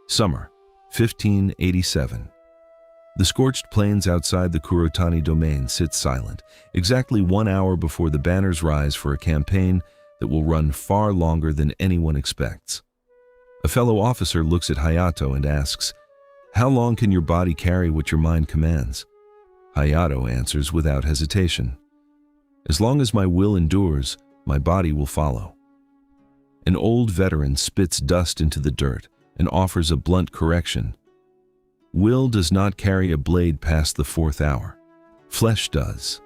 Summer, 1587. The scorched plains outside the Kurotani domain sit silent, exactly 1 hour before the banners rise for a campaign that will run far longer than anyone expects. A fellow officer looks at Hayato and asks, "How long can your body carry what your mind commands?" Hayato answers without hesitation, "As long as my will endures, my body will follow." An old veteran spits dust into the dirt and offers a blunt correction. Will does not carry a blade past the 4th hour. Flesh does,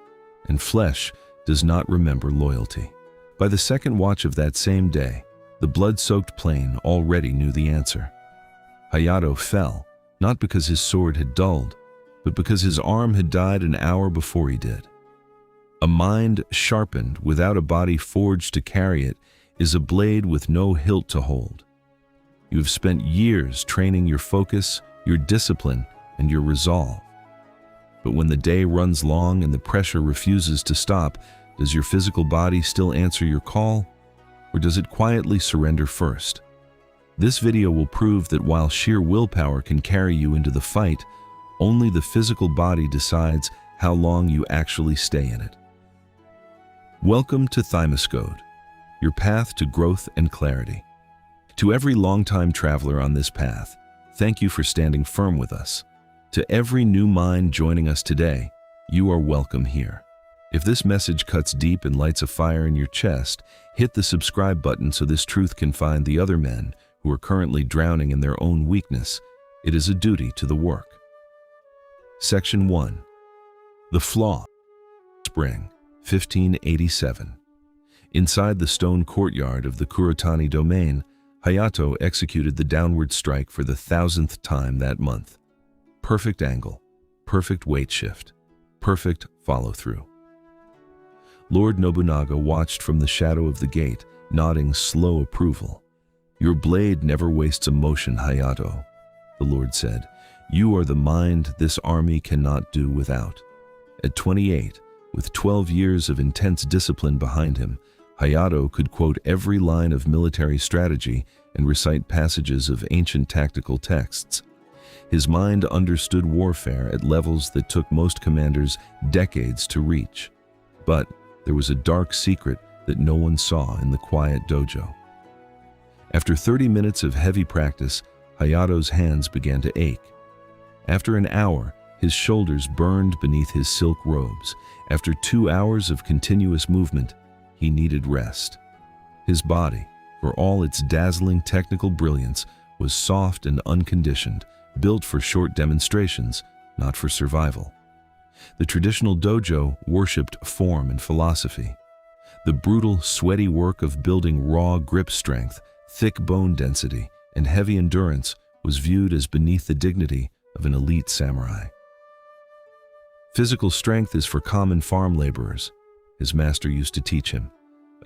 and flesh does not remember loyalty. By the second watch of that same day, the blood-soaked plain already knew the answer. Hayato fell, not because his sword had dulled, but because his arm had died an hour before he did. A mind sharpened without a body forged to carry it is a blade with no hilt to hold. You have spent years training your focus, your discipline, and your resolve. But when the day runs long and the pressure refuses to stop, does your physical body still answer your call, or does it quietly surrender first? This video will prove that while sheer willpower can carry you into the fight, only the physical body decides how long you actually stay in it. Welcome to Thymuscode, your path to growth and clarity. To every longtime traveler on this path, thank you for standing firm with us. To every new mind joining us today, you are welcome here. If this message cuts deep and lights a fire in your chest, hit the subscribe button so this truth can find the other men who are currently drowning in their own weakness. It is a duty to the work. Section 1. The Flaw. Spring, 1587. Inside the stone courtyard of the Kurotani domain, Hayato executed the downward strike for the 1000th time that month. Perfect angle, perfect weight shift, perfect follow-through. Lord Nobunaga watched from the shadow of the gate, nodding slow approval. "Your blade never wastes a motion, Hayato," the Lord said. "You are the mind this army cannot do without." At 28, with 12 years of intense discipline behind him, Hayato could quote every line of military strategy and recite passages of ancient tactical texts. His mind understood warfare at levels that took most commanders decades to reach. But there was a dark secret that no one saw in the quiet dojo. After 30 minutes of heavy practice, Hayato's hands began to ache. After an hour, his shoulders burned beneath his silk robes. After 2 hours of continuous movement, he needed rest. His body, for all its dazzling technical brilliance, was soft and unconditioned, built for short demonstrations, not for survival. The traditional dojo worshipped form and philosophy. The brutal, sweaty work of building raw grip strength, thick bone density, and heavy endurance was viewed as beneath the dignity of an elite samurai. Physical strength is for common farm laborers, his master used to teach him.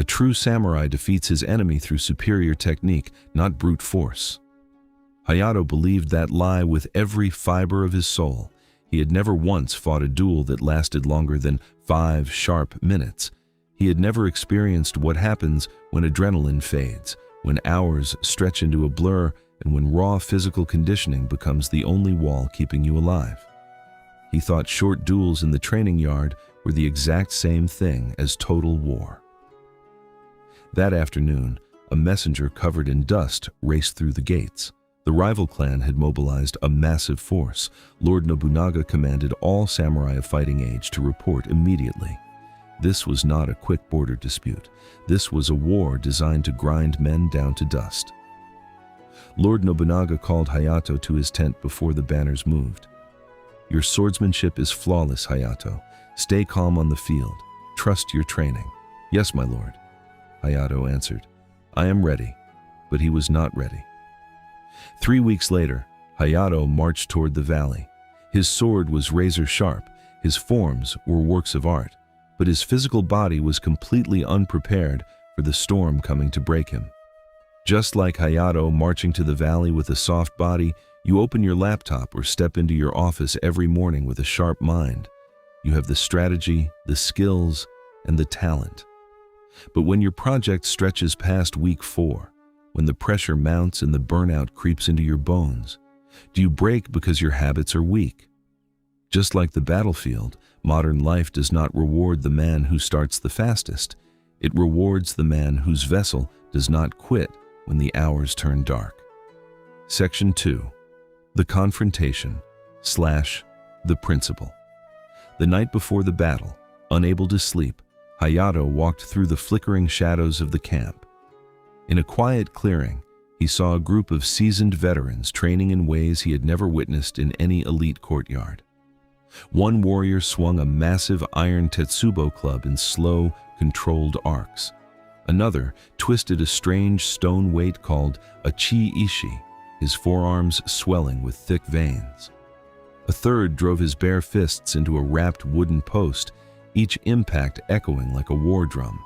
A true samurai defeats his enemy through superior technique, not brute force. Hayato believed that lie with every fiber of his soul. He had never once fought a duel that lasted longer than 5 sharp minutes. He had never experienced what happens when adrenaline fades, when hours stretch into a blur, and when raw physical conditioning becomes the only wall keeping you alive. He thought short duels in the training yard were the exact same thing as total war. That afternoon, a messenger covered in dust raced through the gates. The rival clan had mobilized a massive force. Lord Nobunaga commanded all samurai of fighting age to report immediately. This was not a quick border dispute. This was a war designed to grind men down to dust. Lord Nobunaga called Hayato to his tent before the banners moved. "Your swordsmanship is flawless, Hayato. Stay calm on the field. Trust your training." "Yes, my lord," Hayato answered. "I am ready." But he was not ready. 3 weeks later, Hayato marched toward the valley. His sword was razor sharp, his forms were works of art, but his physical body was completely unprepared for the storm coming to break him. Just like Hayato marching to the valley with a soft body, you open your laptop or step into your office every morning with a sharp mind. You have the strategy, the skills, and the talent. But when your project stretches past week 4, when the pressure mounts and the burnout creeps into your bones? Do you break because your habits are weak? Just like the battlefield, modern life does not reward the man who starts the fastest. It rewards the man whose vessel does not quit when the hours turn dark. Section 2. The Confrontation / The Principle. The night before the battle, unable to sleep, Hōjō walked through the flickering shadows of the camp. In a quiet clearing, he saw a group of seasoned veterans training in ways he had never witnessed in any elite courtyard. One warrior swung a massive iron tetsubo club in slow, controlled arcs. Another twisted a strange stone weight called a chi-ishi, his forearms swelling with thick veins. A third drove his bare fists into a wrapped wooden post, each impact echoing like a war drum.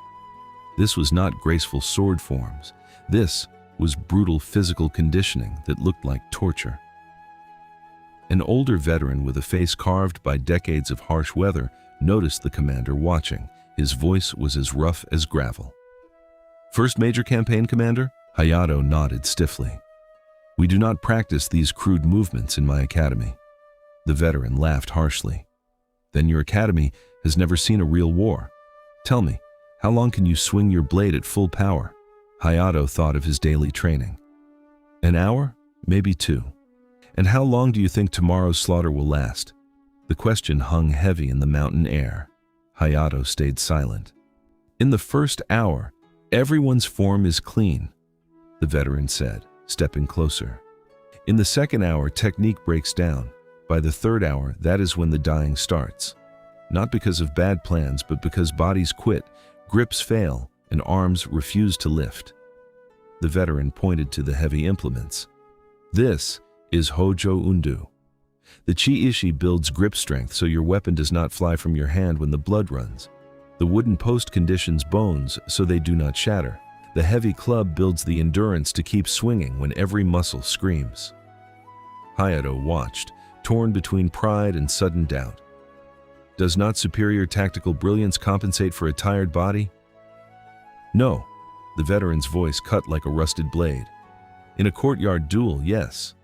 This was not graceful sword forms. This was brutal physical conditioning that looked like torture. An older veteran with a face carved by decades of harsh weather noticed the commander watching. His voice was as rough as gravel. "First major campaign, Commander?" Hōjō nodded stiffly. "We do not practice these crude movements in my academy." The veteran laughed harshly. "Then your academy has never seen a real war. Tell me, how long can you swing your blade at full power?" Hōjō thought of his daily training. "An hour? Maybe 2. And how long do you think tomorrow's slaughter will last?" The question hung heavy in the mountain air. Hōjō stayed silent. "In the first hour, everyone's form is clean," the veteran said, stepping closer. "In the second hour, technique breaks down. By the third hour, that is when the dying starts. Not because of bad plans, but because bodies quit, grips fail, and arms refuse to lift." The veteran pointed to the heavy implements. "This is Hōjō Undō. The chi-ishi builds grip strength so your weapon does not fly from your hand when the blood runs. The wooden post conditions bones so they do not shatter. The heavy club builds the endurance to keep swinging when every muscle screams." Hōjō watched, torn between pride and sudden doubt. Does not superior tactical brilliance compensate for a tired body? No, the veteran's voice cut like a rusted blade. In a courtyard duel, yes.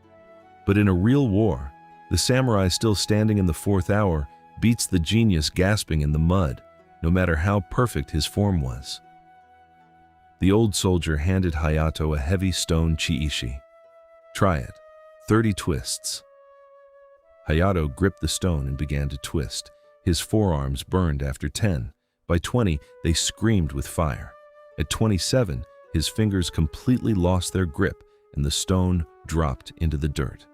But in a real war, the samurai still standing in the fourth hour beats the genius gasping in the mud, no matter how perfect his form was. The old soldier handed Hōjō a heavy stone chi-ishi. "Try it. 30 twists." Hōjō gripped the stone and began to twist. His forearms burned after 10. By 20, they screamed with fire. At 27, his fingers completely lost their grip and the stone dropped into the dirt.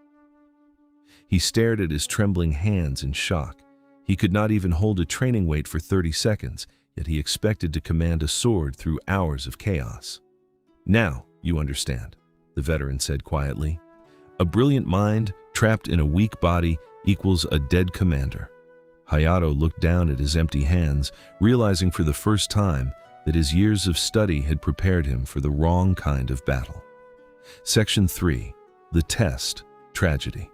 He stared at his trembling hands in shock. He could not even hold a training weight for 30 seconds, yet he expected to command a sword through hours of chaos. "Now, you understand," the veteran said quietly. "A brilliant mind trapped in a weak body equals a dead commander." Hōjō looked down at his empty hands, realizing for the first time that his years of study had prepared him for the wrong kind of battle. Section 3. The Test / Tragedy.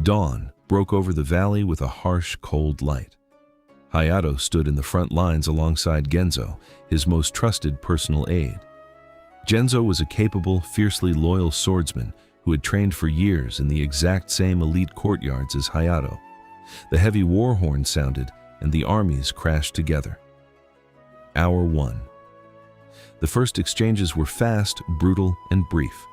Dawn broke over the valley with a harsh, cold light. Hōjō stood in the front lines alongside Genzo, his most trusted personal aide. Genzo was a capable, fiercely loyal swordsman who had trained for years in the exact same elite courtyards as Hōjō. The heavy war horn sounded, and the armies crashed together. Hour 1. The first exchanges were fast, brutal, and brief.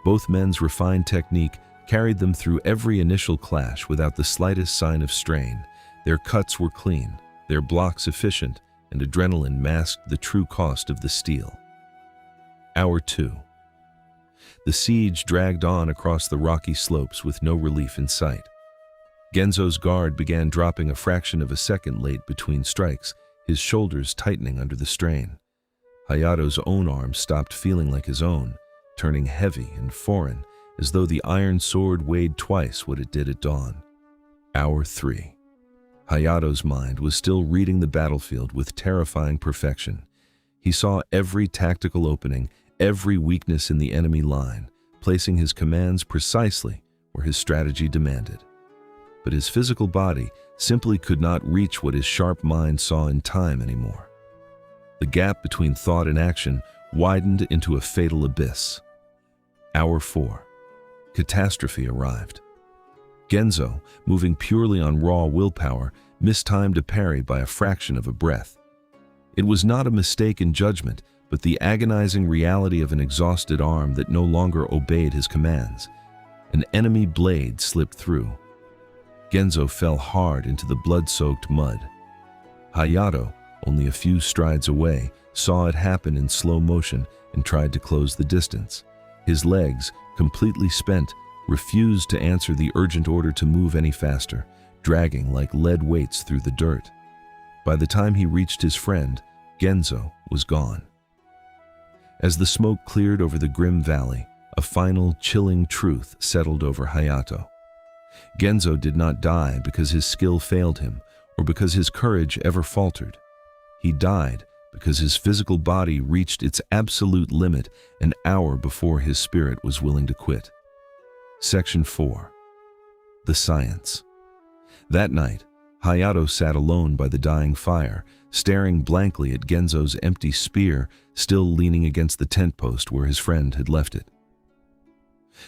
Both men's refined technique carried them through every initial clash without the slightest sign of strain. Their cuts were clean, their blocks efficient, and adrenaline masked the true cost of the steel. Hour 2. The siege dragged on across the rocky slopes with no relief in sight. Genzo's guard began dropping a fraction of a second late between strikes, his shoulders tightening under the strain. Hōjō's own arm stopped feeling like his own, turning heavy and foreign, as though the iron sword weighed twice what it did at dawn. Hour 3. Hōjō's mind was still reading the battlefield with terrifying perfection. He saw every tactical opening, every weakness in the enemy line, placing his commands precisely where his strategy demanded. But his physical body simply could not reach what his sharp mind saw in time anymore. The gap between thought and action widened into a fatal abyss. Hour 4. Catastrophe arrived. Genzo, moving purely on raw willpower, mistimed a parry by a fraction of a breath. It was not a mistake in judgment, but the agonizing reality of an exhausted arm that no longer obeyed his commands. An enemy blade slipped through. Genzo fell hard into the blood-soaked mud. Hayato, only a few strides away, saw it happen in slow motion and tried to close the distance. His legs, completely spent, refused to answer the urgent order to move any faster, dragging like lead weights through the dirt. By the time he reached his friend, Genzo was gone. As the smoke cleared over the grim valley, a final, chilling truth settled over Hayato. Genzo did not die because his skill failed him or because his courage ever faltered. He died because his physical body reached its absolute limit an hour before his spirit was willing to quit. Section 4. The Science. That night, Hayato sat alone by the dying fire, staring blankly at Genzo's empty spear still leaning against the tent post where his friend had left it.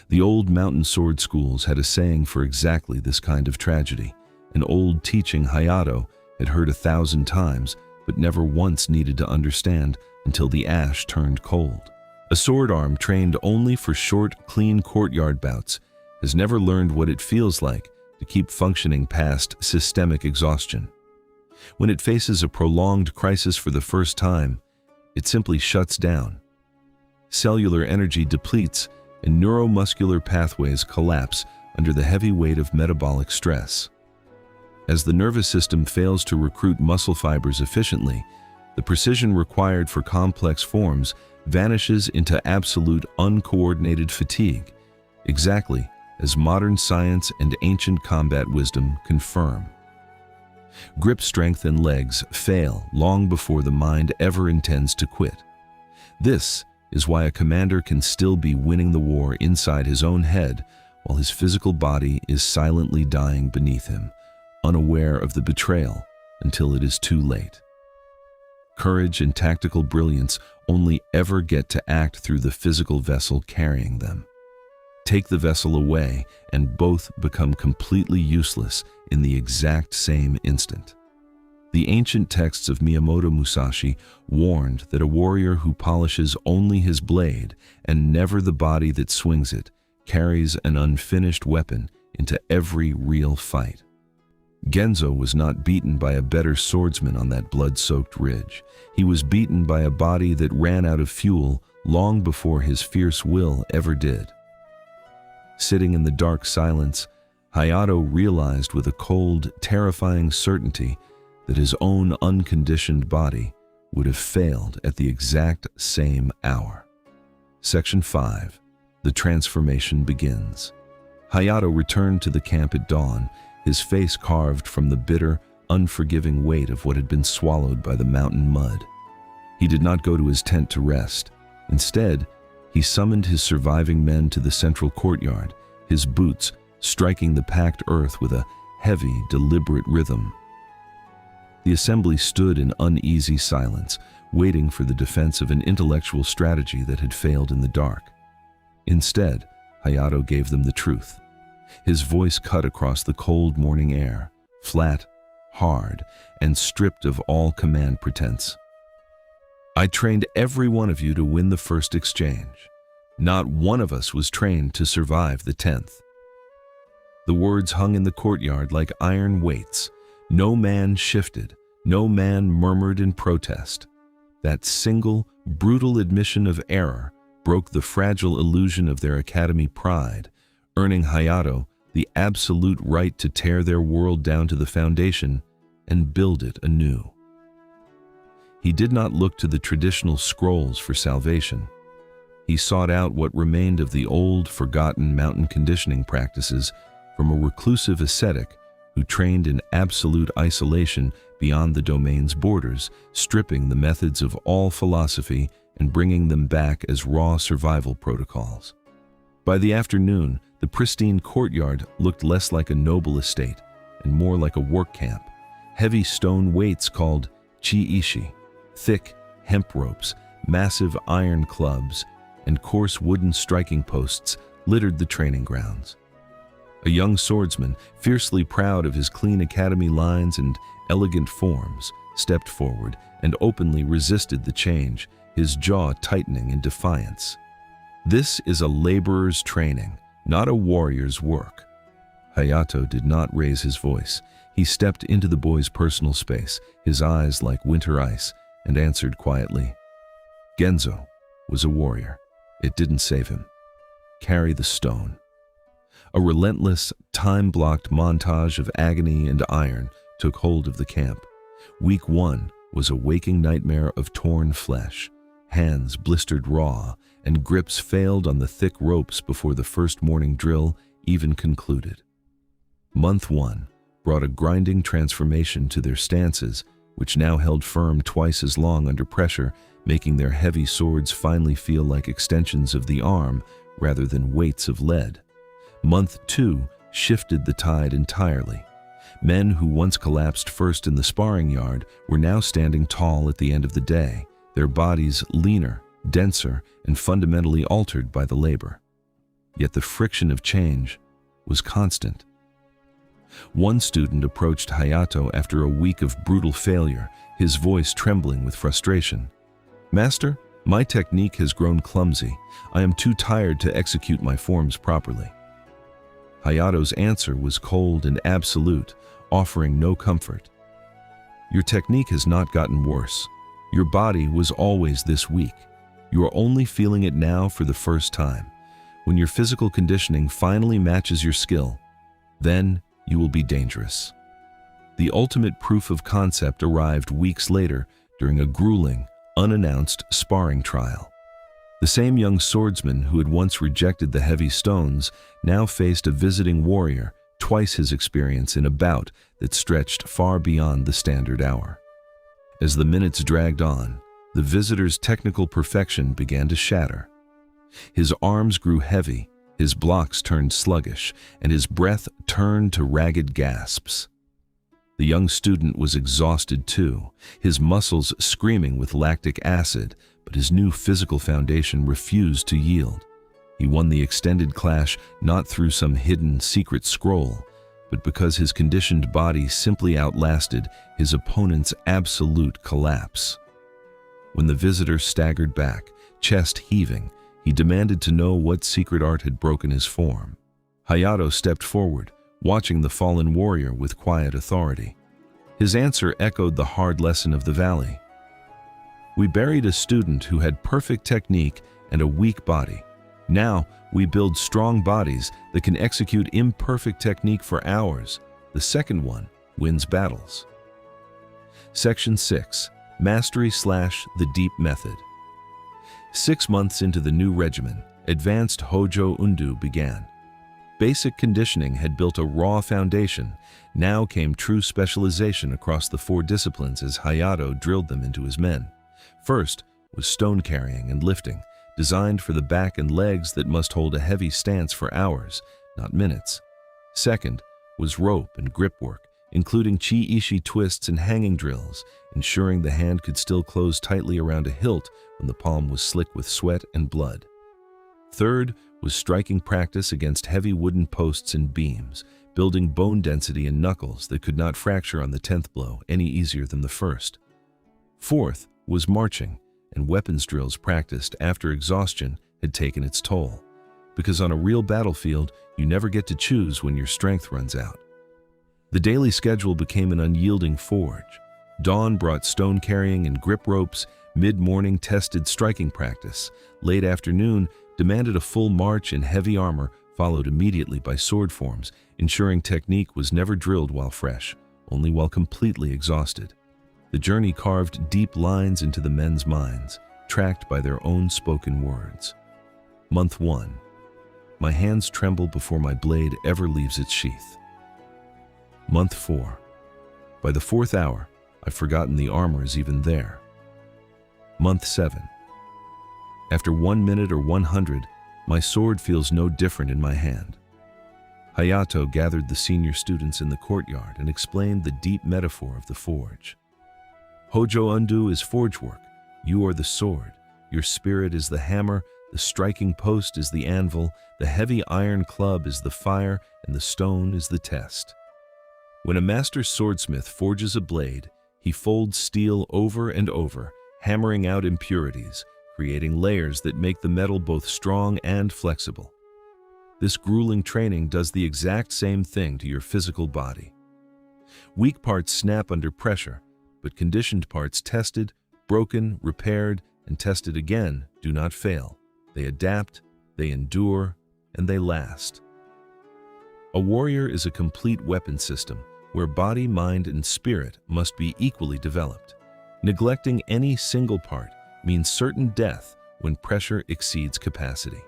The old mountain sword schools had a saying for exactly this kind of tragedy, an old teaching Hayato had heard 1,000 times but never once needed to understand until the ash turned cold. A sword arm trained only for short, clean courtyard bouts has never learned what it feels like to keep functioning past systemic exhaustion. When it faces a prolonged crisis for the first time, it simply shuts down. Cellular energy depletes and neuromuscular pathways collapse under the heavy weight of metabolic stress. As the nervous system fails to recruit muscle fibers efficiently, the precision required for complex forms vanishes into absolute uncoordinated fatigue, exactly as modern science and ancient combat wisdom confirm. Grip strength and legs fail long before the mind ever intends to quit. This is why a commander can still be winning the war inside his own head while his physical body is silently dying beneath him, unaware of the betrayal until it is too late. Courage and tactical brilliance only ever get to act through the physical vessel carrying them. Take the vessel away, and both become completely useless in the exact same instant. The ancient texts of Miyamoto Musashi warned that a warrior who polishes only his blade and never the body that swings it carries an unfinished weapon into every real fight. Genzo was not beaten by a better swordsman on that blood-soaked ridge. He was beaten by a body that ran out of fuel long before his fierce will ever did. Sitting in the dark silence, Hayato realized with a cold, terrifying certainty that his own unconditioned body would have failed at the exact same hour. Section 5. The transformation begins. Hayato returned to the camp at dawn, his face carved from the bitter, unforgiving weight of what had been swallowed by the mountain mud. He did not go to his tent to rest. Instead, he summoned his surviving men to the central courtyard, his boots striking the packed earth with a heavy, deliberate rhythm. The assembly stood in uneasy silence, waiting for the defense of an intellectual strategy that had failed in the dark. Instead, Hayato gave them the truth. His voice cut across the cold morning air, flat, hard, and stripped of all command pretense. I trained every one of you to win the first exchange. Not one of us was trained to survive the 10th. The words hung in the courtyard like iron weights. No man shifted, no man murmured in protest. That single, brutal admission of error broke the fragile illusion of their academy pride, earning Hayato the absolute right to tear their world down to the foundation and build it anew. He did not look to the traditional scrolls for salvation. He sought out what remained of the old, forgotten mountain conditioning practices from a reclusive ascetic who trained in absolute isolation beyond the domain's borders, stripping the methods of all philosophy and bringing them back as raw survival protocols. By the afternoon, the pristine courtyard looked less like a noble estate and more like a work camp. Heavy stone weights called chi-ishi, thick hemp ropes, massive iron clubs, and coarse wooden striking posts littered the training grounds. A young swordsman, fiercely proud of his clean academy lines and elegant forms, stepped forward and openly resisted the change, his jaw tightening in defiance. "This is a laborer's training, not a warrior's work." Hayato did not raise his voice. He stepped into the boy's personal space, his eyes like winter ice, and answered quietly. "Genzo was a warrior. It didn't save him. Carry the stone." A relentless, time-blocked montage of agony and iron took hold of the camp. Week 1 was a waking nightmare of torn flesh. Hands blistered raw, and grips failed on the thick ropes before the first morning drill even concluded. Month 1 brought a grinding transformation to their stances, which now held firm twice as long under pressure, making their heavy swords finally feel like extensions of the arm rather than weights of lead. Month 2 shifted the tide entirely. Men who once collapsed first in the sparring yard were now standing tall at the end of the day, their bodies leaner, denser, and fundamentally altered by the labor. Yet the friction of change was constant. One student approached Hayato after a week of brutal failure, his voice trembling with frustration. "Master, my technique has grown clumsy. I am too tired to execute my forms properly." Hayato's answer was cold and absolute, offering no comfort. "Your technique has not gotten worse. Your body was always this weak. You are only feeling it now for the first time. When your physical conditioning finally matches your skill, then you will be dangerous." The ultimate proof of concept arrived weeks later during a grueling, unannounced sparring trial. The same young swordsman who had once rejected the heavy stones now faced a visiting warrior, twice his experience, in a bout that stretched far beyond the standard hour. As the minutes dragged on, the visitor's technical perfection began to shatter. His arms grew heavy, his blocks turned sluggish, and his breath turned to ragged gasps. The young student was exhausted too, his muscles screaming with lactic acid, but his new physical foundation refused to yield. He won the extended clash not through some hidden secret scroll, but because his conditioned body simply outlasted his opponent's absolute collapse. When the visitor staggered back, chest heaving, he demanded to know what secret art had broken his form. Hayato stepped forward, watching the fallen warrior with quiet authority. His answer echoed the hard lesson of the valley. "We buried a student who had perfect technique and a weak body. Now we build strong bodies that can execute imperfect technique for hours. The second one wins battles." Section 6. Mastery/the Deep Method. 6 months into the new regimen, advanced Hōjō Undō began. Basic conditioning had built a raw foundation. Now came true specialization across the 4 disciplines as Hayato drilled them into his men. First was stone carrying and lifting, designed for the back and legs that must hold a heavy stance for hours, not minutes. Second was rope and grip work, including chi-ishi twists and hanging drills, ensuring the hand could still close tightly around a hilt when the palm was slick with sweat and blood. Third was striking practice against heavy wooden posts and beams, building bone density in knuckles that could not fracture on the 10th blow any easier than the first. Fourth was marching and weapons drills practiced after exhaustion had taken its toll, because on a real battlefield, you never get to choose when your strength runs out. The daily schedule became an unyielding forge. Dawn brought stone carrying and grip ropes, mid-morning tested striking practice, late afternoon demanded a full march in heavy armor, followed immediately by sword forms, ensuring technique was never drilled while fresh, only while completely exhausted. The journey carved deep lines into the men's minds, tracked by their own spoken words. Month 1. My hands tremble before my blade ever leaves its sheath. Month 4. By the 4th hour, I've forgotten the armor is even there. Month 7. After 1 minute or 100, my sword feels no different in my hand. Hayato gathered the senior students in the courtyard and explained the deep metaphor of the forge. Hōjō Undō is forgework. You are the sword. Your spirit is the hammer The striking post is the anvil, the heavy iron club is the fire, and the stone is the test. When a master swordsmith forges a blade, he folds steel over and over, hammering out impurities, creating layers that make the metal both strong and flexible. This grueling training does the exact same thing to your physical body. Weak parts snap under pressure, but conditioned parts tested, broken, repaired, and tested again do not fail. They adapt, they endure, and they last. A warrior is a complete weapon system where body, mind, and spirit must be equally developed. Neglecting any single part means certain death when pressure exceeds capacity.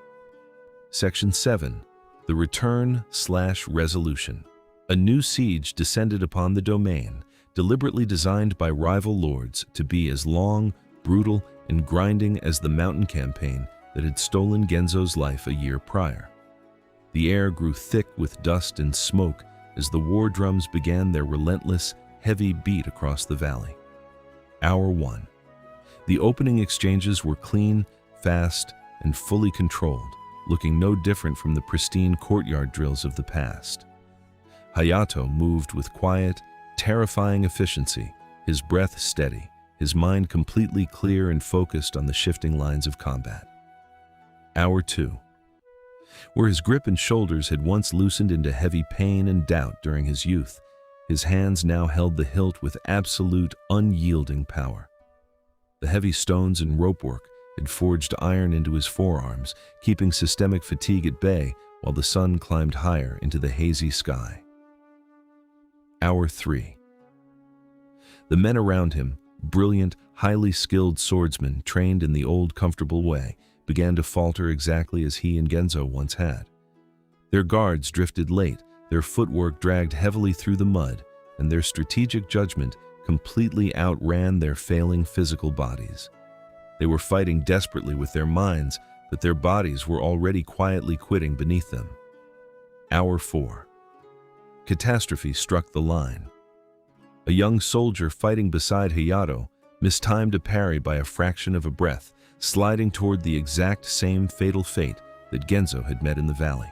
Section 7. The Return/Resolution. A new siege descended upon the domain, deliberately designed by rival lords to be as long, brutal, and grinding as the mountain campaign that had stolen Genzo's life a year prior. The air grew thick with dust and smoke as the war drums began their relentless, heavy beat across the valley. Hour 1. The opening exchanges were clean, fast, and fully controlled, looking no different from the pristine courtyard drills of the past. Hayato moved with quiet, terrifying efficiency, his breath steady, his mind completely clear and focused on the shifting lines of combat. Hour 2. Where his grip and shoulders had once loosened into heavy pain and doubt during his youth, his hands now held the hilt with absolute, unyielding power. The heavy stones and ropework had forged iron into his forearms, keeping systemic fatigue at bay while the sun climbed higher into the hazy sky. Hour 3. The men around him, brilliant, highly skilled swordsmen trained in the old comfortable way, began to falter exactly as he and Genzo once had. Their guards drifted late, their footwork dragged heavily through the mud, and their strategic judgment completely outran their failing physical bodies. They were fighting desperately with their minds, but their bodies were already quietly quitting beneath them. Hour 4. Catastrophe struck the line. A young soldier fighting beside Hayato mistimed a parry by a fraction of a breath, sliding toward the exact same fatal fate that Genzo had met in the valley.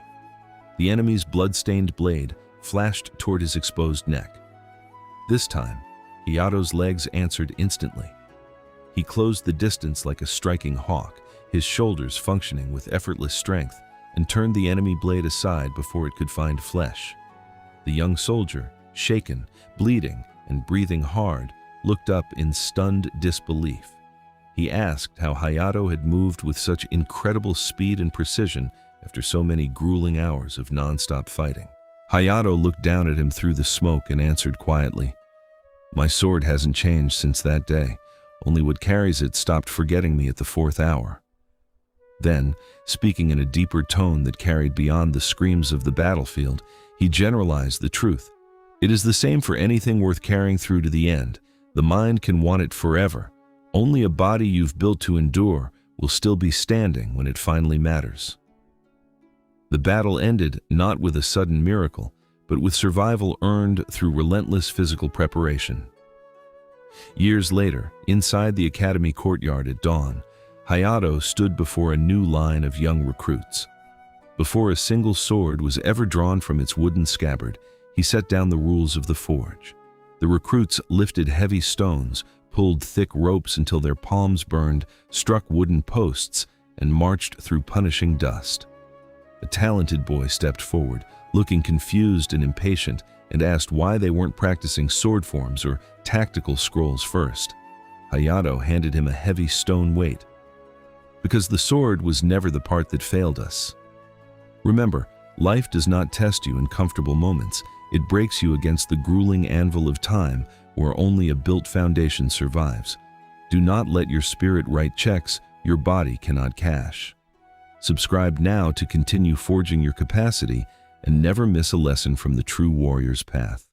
The enemy's blood-stained blade flashed toward his exposed neck. This time, Hayato's legs answered instantly. He closed the distance like a striking hawk, his shoulders functioning with effortless strength, and turned the enemy blade aside before it could find flesh. The young soldier, shaken, bleeding, and breathing hard, looked up in stunned disbelief. He asked how Hayato had moved with such incredible speed and precision after so many grueling hours of non-stop fighting. Hayato looked down at him through the smoke and answered quietly, "My sword hasn't changed since that day. Only what carries it stopped forgetting me at the 4th hour." Then, speaking in a deeper tone that carried beyond the screams of the battlefield, he generalized the truth. "It is the same for anything worth carrying through to the end. The mind can want it forever. Only a body you've built to endure will still be standing when it finally matters." The battle ended not with a sudden miracle, but with survival earned through relentless physical preparation. Years later, inside the academy courtyard at dawn, Hayato stood before a new line of young recruits. Before a single sword was ever drawn from its wooden scabbard, he set down the rules of the forge. The recruits lifted heavy stones, pulled thick ropes until their palms burned, struck wooden posts, and marched through punishing dust. A talented boy stepped forward, looking confused and impatient, and asked why they weren't practicing sword forms or tactical scrolls first. Hayato handed him a heavy stone weight. "Because the sword was never the part that failed us. Remember, life does not test you in comfortable moments. It breaks you against the grueling anvil of time where only a built foundation survives. Do not let your spirit write checks your body cannot cash." Subscribe now to continue forging your capacity and never miss a lesson from the true warrior's path.